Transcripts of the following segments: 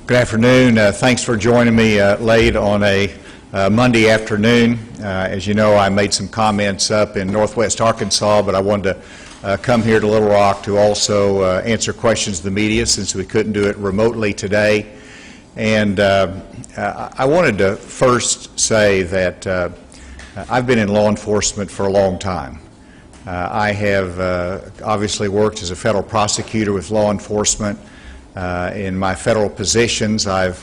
Good afternoon. Thanks for joining me late on a Monday afternoon. As you know, I made some comments up in Northwest Arkansas, but I wanted to come here to Little Rock to also answer questions of the media since we couldn't do it remotely today. And I wanted to first say that I've been in law enforcement for a long time. I have obviously worked as a federal prosecutor with law enforcement. In my federal positions, at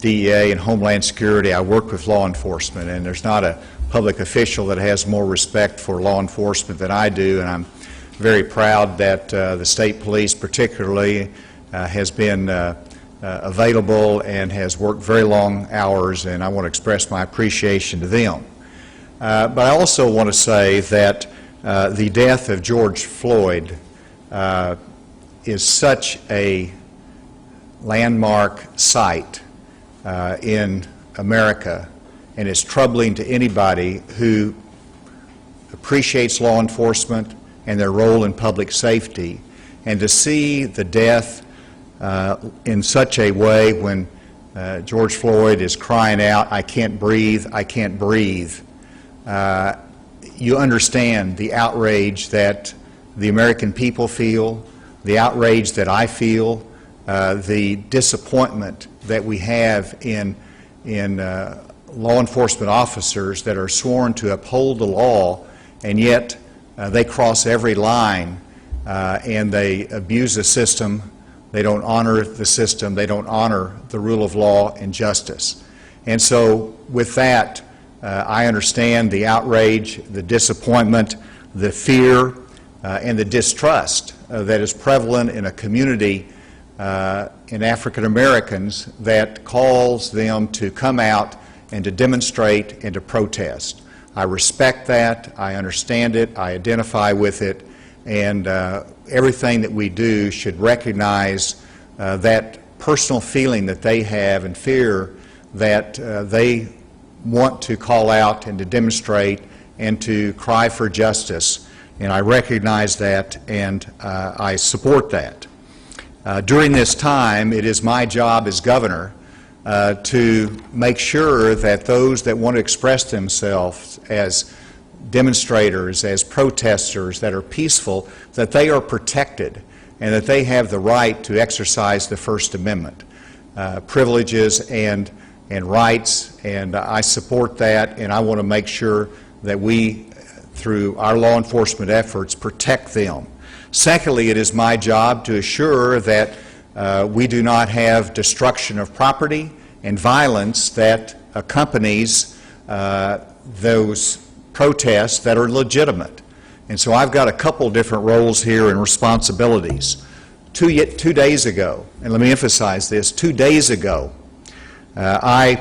DEA and Homeland Security, I worked with law enforcement, and there's not a public official that has more respect for law enforcement than I do, and I'm very proud that the state police particularly has been available and has worked very long hours, and I want to express my appreciation to them. But I also want to say that the death of George Floyd is such a landmark site in America, and it's troubling to anybody who appreciates law enforcement and their role in public safety. And to see the death in such a way when George Floyd is crying out, "I can't breathe, I can't breathe," you understand the outrage that the American people feel, the outrage that I feel, the disappointment that we have in law enforcement officers that are sworn to uphold the law, and yet they cross every line and they abuse the system. They don't honor the system. They don't honor the rule of law and justice. And so with that, I understand the outrage, the disappointment, the fear, and the distrust that is prevalent in a community in African Americans that calls them to come out and to demonstrate and to protest. I respect that, I understand it, I identify with it, and everything that we do should recognize that personal feeling that they have and fear that they want to call out and to demonstrate and to cry for justice. And I recognize that, and I support that. During this time, it is my job as governor to make sure that those that want to express themselves as demonstrators, as protesters that are peaceful, that they are protected and that they have the right to exercise the First Amendment privileges and rights, and I support that, and I want to make sure that we, through our law enforcement efforts, protect them. Secondly, it is my job to assure that we do not have destruction of property and violence that accompanies those protests that are legitimate. And so I've got a couple different roles here and responsibilities. 2 days ago, and let me emphasize this, 2 days ago, I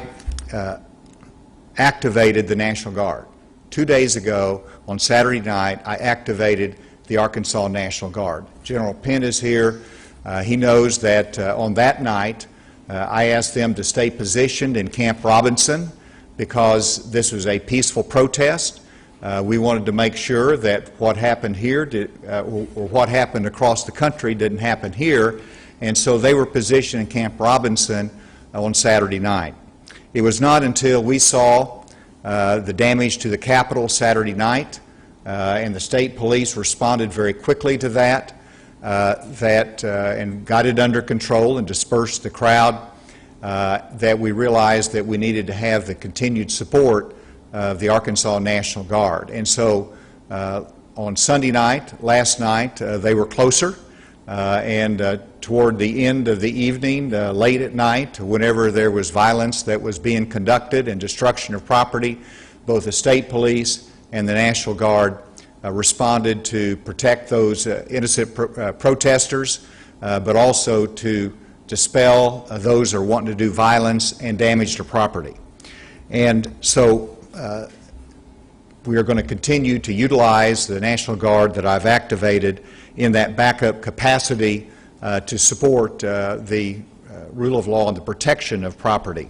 activated the National Guard. 2 days ago, on Saturday night, I activated the Arkansas National Guard. General Penn is here. He knows that on that night, I asked them to stay positioned in Camp Robinson because this was a peaceful protest. We wanted to make sure that what happened here or what happened across the country didn't happen here, and so they were positioned in Camp Robinson on Saturday night. It was not until we saw the damage to the Capitol Saturday night and the state police responded very quickly to that, and got it under control and dispersed the crowd, that we realized that we needed to have the continued support of the Arkansas National Guard. And so on Sunday night, last night, they were closer, and toward the end of the evening, late at night, whenever there was violence that was being conducted and destruction of property, both the state police and the National Guard responded to protect those innocent protesters, but also to dispel those who are wanting to do violence and damage to property. And so we are going to continue to utilize the National Guard that I've activated in that backup capacity to support the rule of law and the protection of property.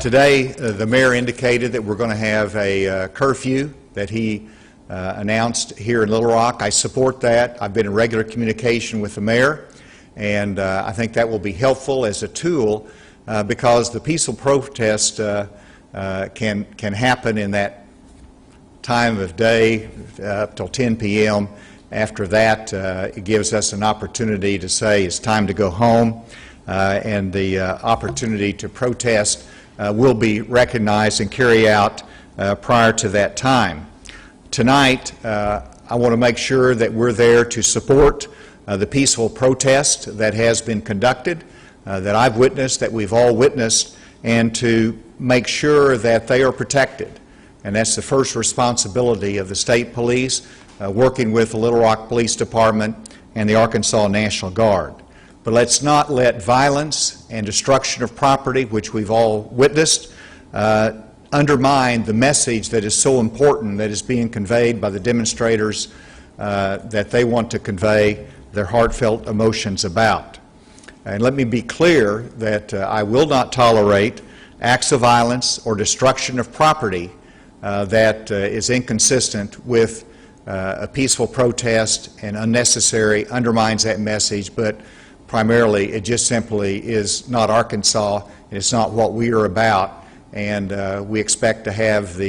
Today, the mayor indicated that we're going to have a curfew that he announced here in Little Rock. I support that. I've been in regular communication with the mayor, And I think that will be helpful as a tool because the peaceful protest can happen in that time of day up till 10 p.m. After that, it gives us an opportunity to say it's time to go home, and the opportunity to protest will be recognized and carry out prior to that time. Tonight, I want to make sure that we're there to support the peaceful protest that has been conducted, that I've witnessed, that we've all witnessed, and to make sure that they are protected. And that's the first responsibility of the state police, working with the Little Rock Police Department and the Arkansas National Guard. But let's not let violence and destruction of property, which we've all witnessed, undermine the message that is so important that is being conveyed by the demonstrators that they want to convey their heartfelt emotions about. And let me be clear that I will not tolerate acts of violence or destruction of property that is inconsistent with a peaceful protest and unnecessary, undermines that message, but primarily it just simply is not Arkansas, and it's not what we are about, and we expect to have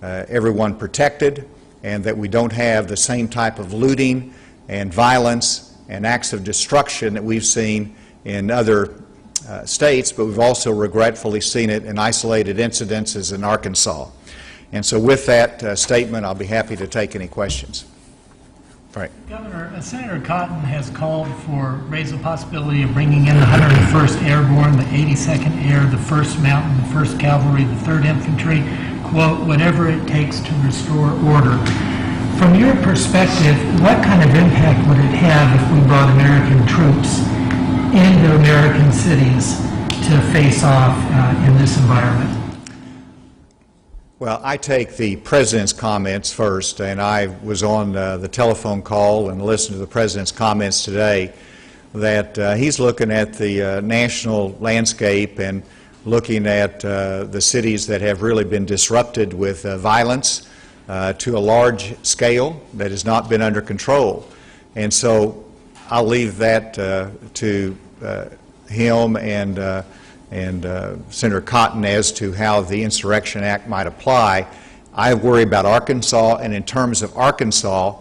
everyone protected, and that we don't have the same type of looting and violence and acts of destruction that we've seen in other states, but we've also regretfully seen it in isolated incidences in Arkansas. And so with that statement, I'll be happy to take any questions. Right. Governor, Senator Cotton has called for, raised the possibility of bringing in the 101st Airborne, the 82nd Air, the 1st Mountain, the 1st Cavalry, the 3rd Infantry, quote, whatever it takes to restore order. From your perspective, what kind of impact would it have if we brought American troops into American cities to face off in this environment? Well, I take the President's comments first, and I was on the telephone call and listened to the President's comments today that he's looking at the national landscape and looking at the cities that have really been disrupted with violence to a large scale that has not been under control. And so I'll leave that to him and Senator Cotton as to how the Insurrection Act might apply. I worry about Arkansas, and in terms of Arkansas,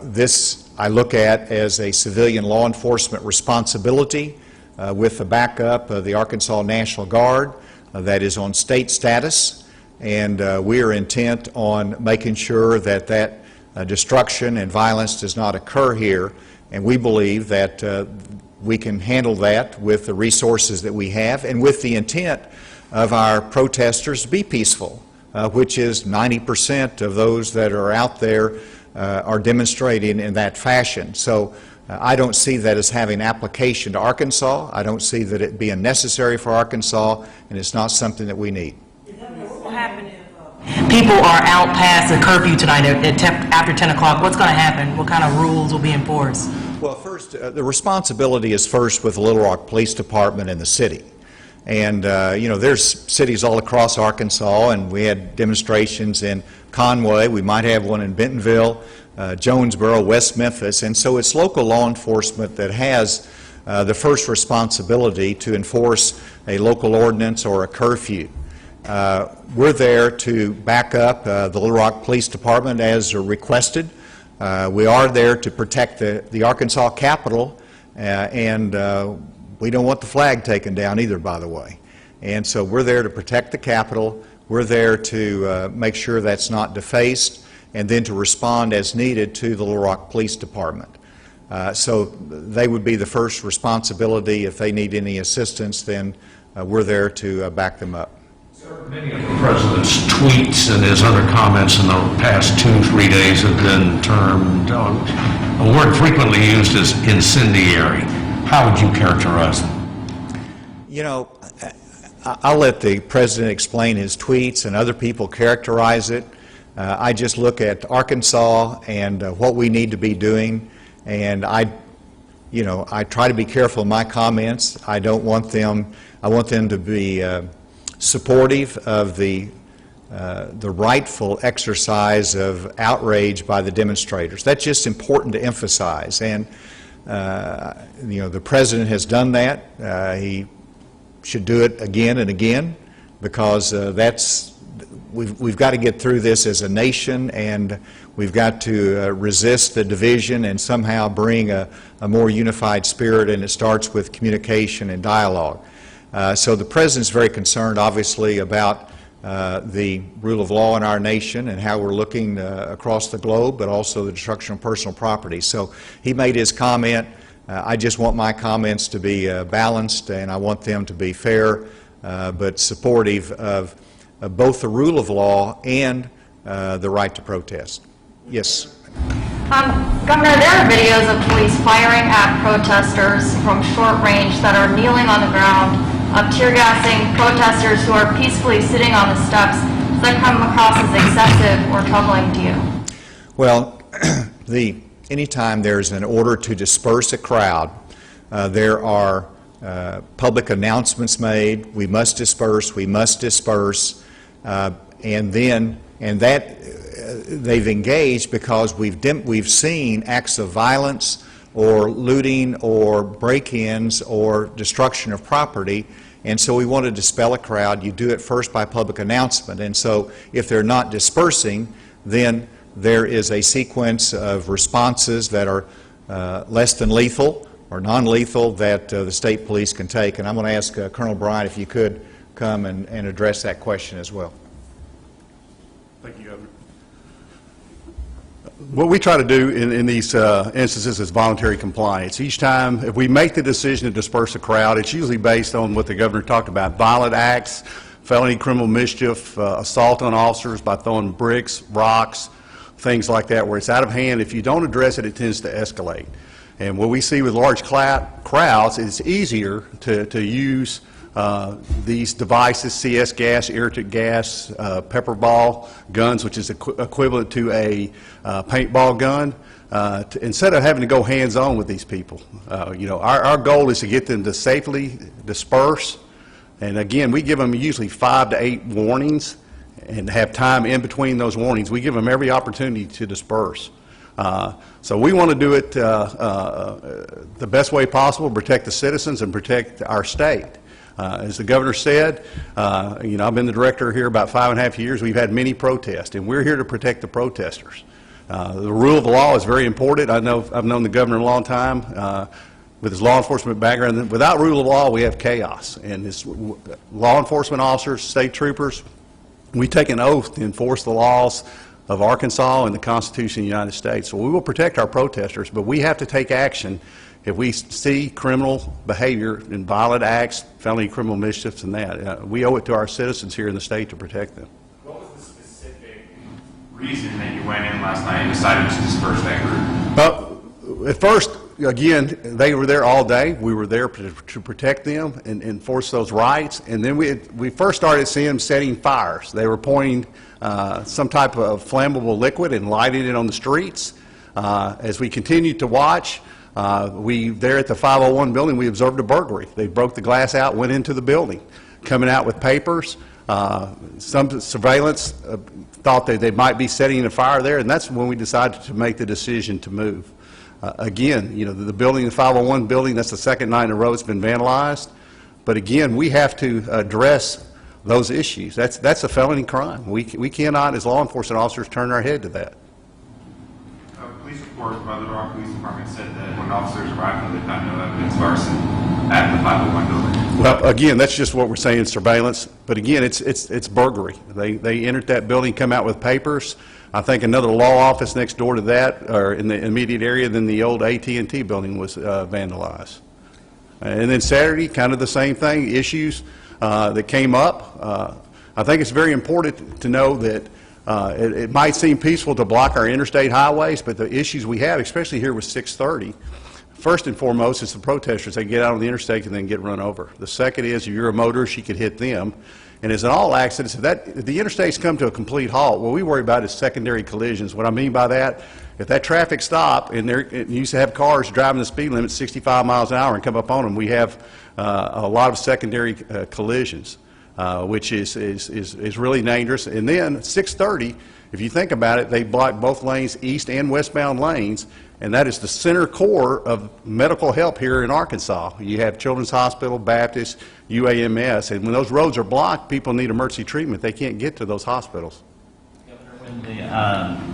this I look at as a civilian law enforcement responsibility with the backup of the Arkansas National Guard that is on state status, and we are intent on making sure that destruction and violence does not occur here, and we believe that we can handle that with the resources that we have and with the intent of our protesters to be peaceful, which is 90% of those that are out there are demonstrating in that fashion. So I don't see that as having application to Arkansas. I don't see that it being necessary for Arkansas, and it's not something that we need. What will happen if people are out past the curfew tonight after 10 o'clock? What's going to happen? What kind of rules will be enforced? Well, first, the responsibility is first with the Little Rock Police Department and the city. And, there's cities all across Arkansas, and we had demonstrations in Conway. We might have one in Bentonville, Jonesboro, West Memphis. And so it's local law enforcement that has the first responsibility to enforce a local ordinance or a curfew. We're there to back up the Little Rock Police Department as requested. We are there to protect the Arkansas Capitol, and we don't want the flag taken down either, by the way. And so we're there to protect the Capitol. We're there to make sure that's not defaced, and then to respond as needed to the Little Rock Police Department. So they would be the first responsibility. If they need any assistance, then we're there to back them up. Many of the President's tweets and his other comments in the past 2-3 days have been termed, a word frequently used as incendiary. How would you characterize them? You know, I'll let the President explain his tweets and other people characterize it. I just look at Arkansas and what we need to be doing, and I try to be careful in my comments. I want them to be supportive of the rightful exercise of outrage by the demonstrators. That's just important to emphasize. And the President has done that. He should do it again and again, because we've got to get through this as a nation, and we've got to resist the division and somehow bring a more unified spirit, and it starts with communication and dialogue. So the President's very concerned, obviously, about the rule of law in our nation and how we're looking across the globe, but also the destruction of personal property. So he made his comment. I just want my comments to be balanced, and I want them to be fair, but supportive of both the rule of law and the right to protest. Yes. Governor, there are videos of police firing at protesters from short range that are kneeling on the ground, tear gassing protesters who are peacefully sitting on the steps. Does that come across as excessive or troubling to you? Well, anytime there's an order to disperse a crowd, there are public announcements made. We must disperse. We must disperse, and that they've engaged because we've seen acts of violence or looting or break-ins or destruction of property, and so we want to dispel a crowd. You do it first by public announcement, and so if they're not dispersing, then there is a sequence of responses that are less than lethal or non-lethal that the state police can take. And I'm going to ask Colonel Bryant if you could come and address that question as well. Thank you, Governor. What we try to do in these instances is voluntary compliance. Each time, if we make the decision to disperse a crowd, it's usually based on what the Governor talked about: violent acts, felony criminal mischief, assault on officers by throwing bricks, rocks, things like that, where it's out of hand. If you don't address it, it tends to escalate. And what we see with large crowds, it's easier to use these devices, CS gas, irritant gas, pepper ball guns, which is equivalent to a paintball gun, instead of having to go hands-on with these people. Our goal is to get them to safely disperse. And again, we give them usually 5 to 8 warnings and have time in between those warnings. We give them every opportunity to disperse. So we want to do it the best way possible, protect the citizens and protect our state. As the Governor said, I've been the director here about 5.5 years. We've had many protests, and we're here to protect the protesters. The rule of law is very important. I've known the Governor a long time with his law enforcement background. Without rule of law, we have chaos. And his law enforcement officers, state troopers, we take an oath to enforce the laws of Arkansas and the Constitution of the United States. So we will protect our protesters, but we have to take action if we see criminal behavior and violent acts, felony criminal mischiefs, and that. We owe it to our citizens here in the state to protect them. What was the specific reason that you went in last night and decided to disperse that group? Well, at first, again, they were there all day. We were there to protect them and enforce those rights. And then we first started seeing them setting fires. They were pouring some type of flammable liquid and lighting it on the streets. As we continued to watch, there at the 501 building, we observed a burglary. They broke the glass out, went into the building, coming out with papers. Some surveillance thought that they might be setting a fire there, and that's when we decided to make the decision to move. Again, the building, the 501 building, that's the second night in a row it's been vandalized. But again, we have to address those issues. That's a felony crime. We cannot, as law enforcement officers, turn our head to that. Police report by the Rock Police Department said that when officers arrived, they found no evidence of arson at the 501 building. Well, again, that's just what we're saying, surveillance. But again, it's burglary. They entered that building, come out with papers. I think another law office next door to that, or in the immediate area, then the old AT&T building was vandalized. And then Saturday, kind of the same thing, issues that came up. I think it's very important to know that it might seem peaceful to block our interstate highways, but the issues we have, especially here with 630, first and foremost is the protesters. They get out on the interstate and then get run over. The second is, if you're a motorist, you could hit them. And as in all accidents, if the interstates come to a complete halt, what we worry about is secondary collisions. What I mean by that, if that traffic stop and you used to have cars driving the speed limit 65 miles an hour and come up on them, we have a lot of secondary collisions, which is really dangerous. And then 630, if you think about it, they block both lanes, east and westbound lanes, And that is the center core of medical help here in Arkansas. You have Children's Hospital, Baptist, UAMS, and when those roads are blocked, people need emergency treatment. They can't get to those hospitals. When the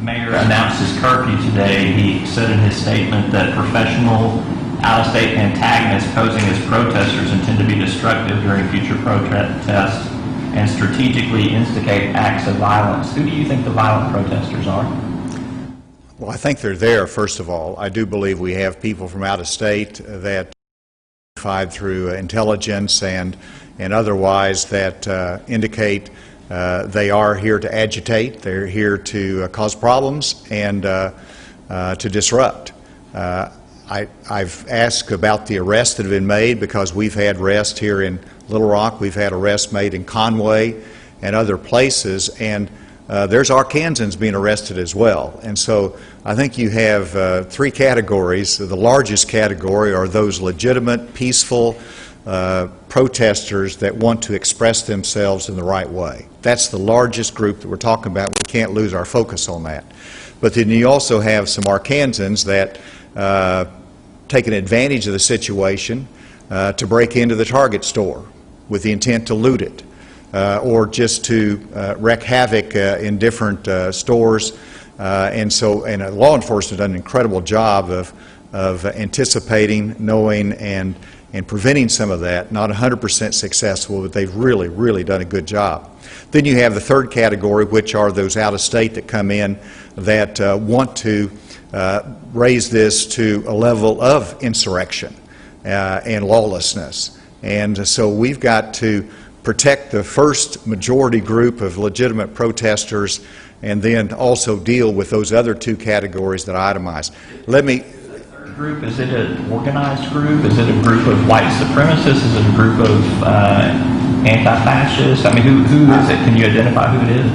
mayor announced his curfew today, he said in his statement that professional out-of-state antagonists posing as protesters intend to be destructive during future protests and strategically instigate acts of violence. Who do you think the violent protesters are? Well, I think they're there, first of all. I do believe we have people from out of state that through intelligence and otherwise that indicate they are here to agitate, they're here to cause problems and to disrupt. I've asked about the arrests that have been made because we've had arrests here in Little Rock, we've had arrests made in Conway and other places, and there's Arkansans being arrested as well. And so I think you have three categories. The largest category are those legitimate, peaceful protesters that want to express themselves in the right way. That's the largest group that we're talking about. We can't lose our focus on that. But then you also have some Arkansans that taken advantage of the situation to break into the Target store with the intent to loot it. Or just to wreak havoc in different stores. And law enforcement done an incredible job of anticipating, knowing, and preventing some of that. Not 100% successful, but they've really, really done a good job. Then you have the third category, which are those out of state that come in that want to raise this to a level of insurrection and lawlessness. And so we've got to protect the first majority group of legitimate protesters and then also deal with those other two categories that I itemized. Let me... Third group, is it an organized group? Is it a group of white supremacists? Is it a group of anti-fascists? I mean, who is it? Can you identify who it is?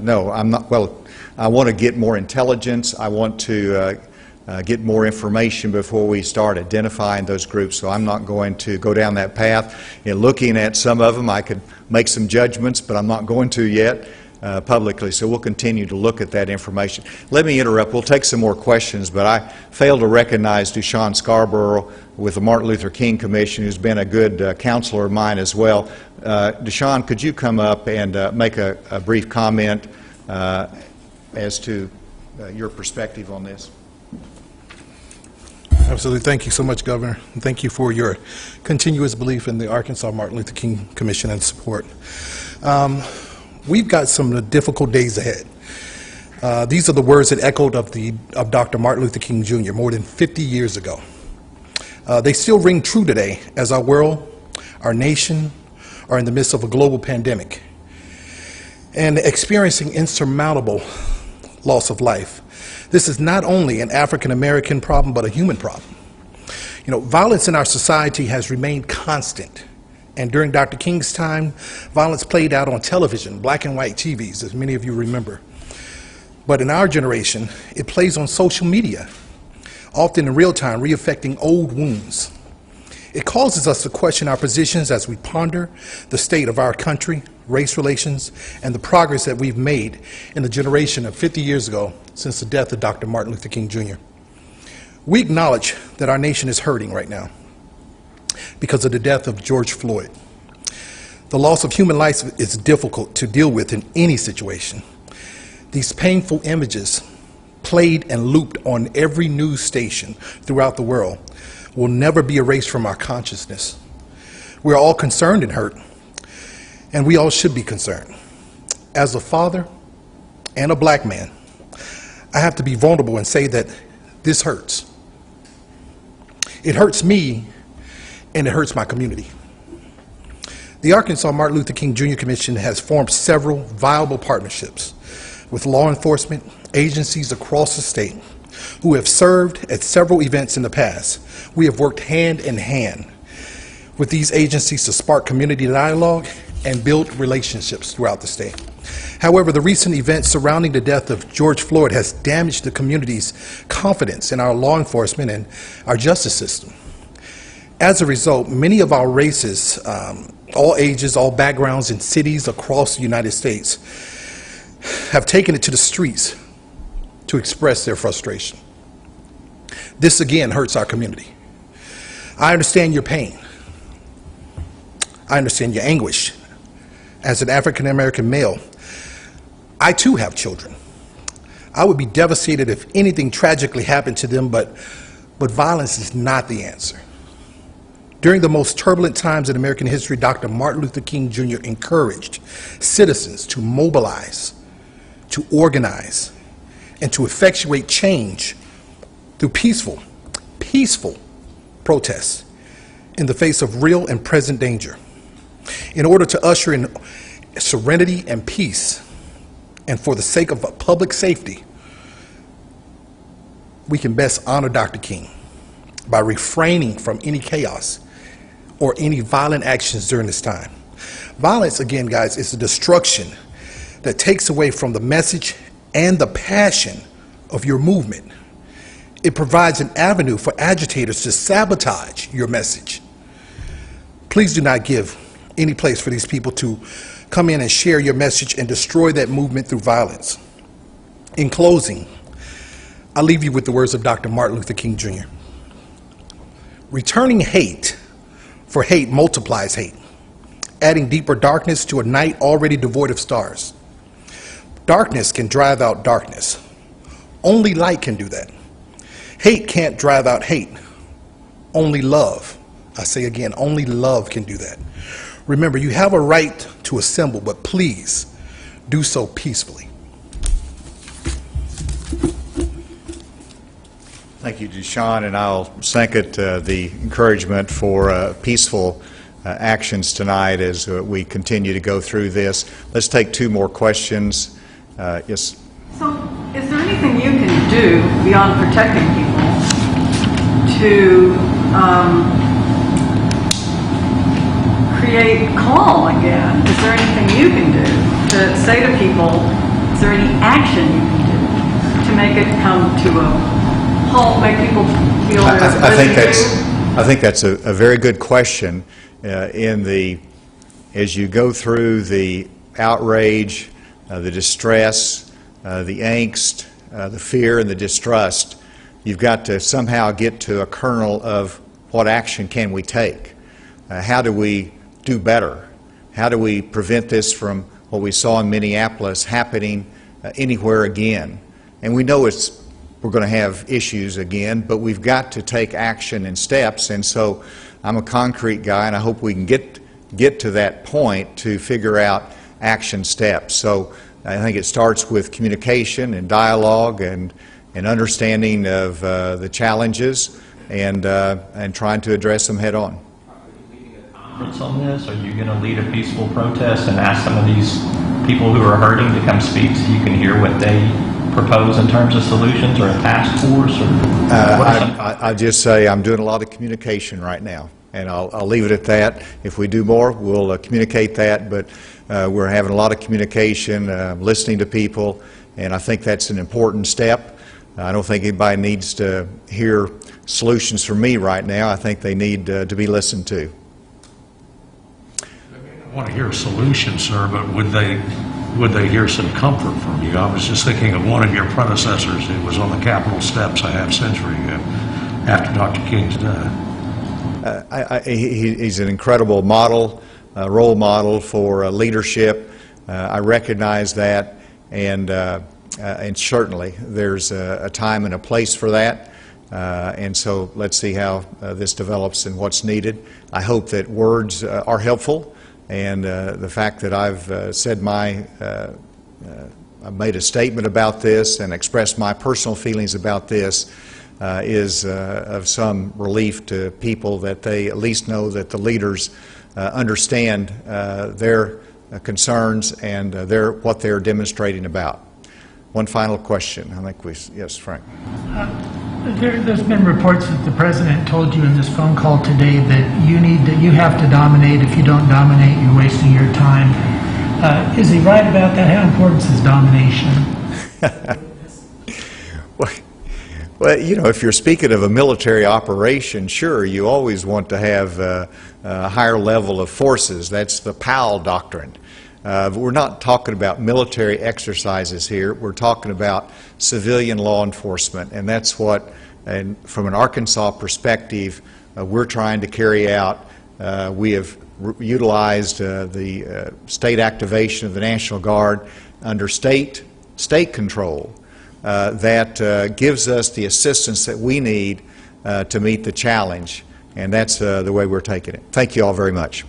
No, I'm not. Well, I want to get more intelligence. I want to get more information before we start identifying those groups, so I'm not going to go down that path. In looking at some of them, I could make some judgments, but I'm not going to yet publicly, so we'll continue to look at that information. Let me interrupt. We'll take some more questions, but I failed to recognize Deshaun Scarborough with the Martin Luther King Commission, who's been a good counselor of mine as well. Deshaun, could you come up and make a brief comment as to your perspective on this? Absolutely. Thank you so much, Governor. And thank you for your continuous belief in the Arkansas Martin Luther King Commission and support. We've got some difficult days ahead. These are the words that echoed of Dr. Martin Luther King Jr. more than 50 years ago. They still ring true today as our world, our nation, are in the midst of a global pandemic and experiencing insurmountable loss of life. This is not only an African-American problem, but a human problem. You know, violence in our society has remained constant. And during Dr. King's time, violence played out on television, black and white TVs, as many of you remember. But in our generation, it plays on social media, often in real time, reaffecting old wounds. It causes us to question our positions as we ponder the state of our country, race relations, and the progress that we've made in the generation of 50 years ago since the death of Dr. Martin Luther King Jr. We acknowledge that our nation is hurting right now because of the death of George Floyd. The loss of human life is difficult to deal with in any situation. These painful images, played and looped on every news station throughout the world, will never be erased from our consciousness. We're all concerned and hurt, and we all should be concerned. As a father and a black man, I have to be vulnerable and say that this hurts. It hurts me, and it hurts my community. The Arkansas Martin Luther King Jr. Commission has formed several viable partnerships with law enforcement agencies across the state who have served at several events in the past. We have worked hand in hand with these agencies to spark community dialogue and build relationships throughout the state. However, the recent events surrounding the death of George Floyd has damaged the community's confidence in our law enforcement and our justice system. As a result, many of our races, all ages, all backgrounds in cities across the United States have taken it to the streets to express their frustration. This again hurts our community. I understand your pain. I understand your anguish. As an African American male, I too have children. I would be devastated if anything tragically happened to them, but violence is not the answer. During the most turbulent times in American history, Dr. Martin Luther King Jr. encouraged citizens to mobilize, to organize, and to effectuate change through peaceful protests in the face of real and present danger. In order to usher in serenity and peace, and for the sake of public safety, we can best honor Dr. King by refraining from any chaos or any violent actions during this time. Violence, again, guys, is the destruction that takes away from the message and the passion of your movement. It provides an avenue for agitators to sabotage your message. Please do not give any place for these people to come in and share your message and destroy that movement through violence. In closing, I'll leave you with the words of Dr. Martin Luther King Jr. Returning hate for hate multiplies hate, adding deeper darkness to a night already devoid of stars. Darkness can drive out darkness. Only light can do that. Hate can't drive out hate. Only love, I say again, only love can do that. Remember, you have a right to assemble, but please do so peacefully. Thank you, Deshaun, and I'll second the encouragement for peaceful actions tonight as we continue to go through this. Let's take two more questions. Yes. So, is there anything you can do beyond protecting people to create calm again? Is there anything you can do to say to people, is there any action you can do to make it come to a halt, make people feel they're I think that's a very good question. As you go through the outrage, the distress, the angst, the fear, and the distrust, you've got to somehow get to a kernel of what action can we take? How do we do better? How do we prevent this from what we saw in Minneapolis happening anywhere again? And we know we're going to have issues again, but we've got to take action and steps. And so I'm a concrete guy, and I hope we can get to that point to figure out action steps. So I think it starts with communication and dialogue and understanding of the challenges and trying to address them head on. Conference on this? Are you going to lead a peaceful protest and ask some of these people who are hurting to come speak so you can hear what they propose in terms of solutions, or a task force? I just say I'm doing a lot of communication right now, and I'll leave it at that. If we do more, we'll communicate that, but we're having a lot of communication, listening to people, and I think that's an important step. I don't think anybody needs to hear solutions from me right now. I think they need to be listened to. I want to hear a solution, sir, but would they hear some comfort from you? I was just thinking of one of your predecessors who was on the Capitol steps a half century ago after Dr. King's death. He's an incredible model, role model for leadership. I recognize that, and certainly there's a time and a place for that. And so let's see how this develops and what's needed. I hope that words are helpful. And the fact that I've said I've made a statement about this and expressed my personal feelings about this is of some relief to people, that they at least know that the leaders understand their concerns and what they're demonstrating about. One final question. I think yes, Frank. There's been reports that the president told you in this phone call today that you have to dominate. If you don't dominate, you're wasting your time. Is he right about that? How important is domination? Well, you know, if you're speaking of a military operation, sure, you always want to have a higher level of forces. That's the Powell doctrine. We're not talking about military exercises here. We're talking about civilian law enforcement, and that's what, and from an Arkansas perspective, we're trying to carry out. We have utilized the state activation of the National Guard under state control that gives us the assistance that we need to meet the challenge, and that's the way we're taking it. Thank you all very much.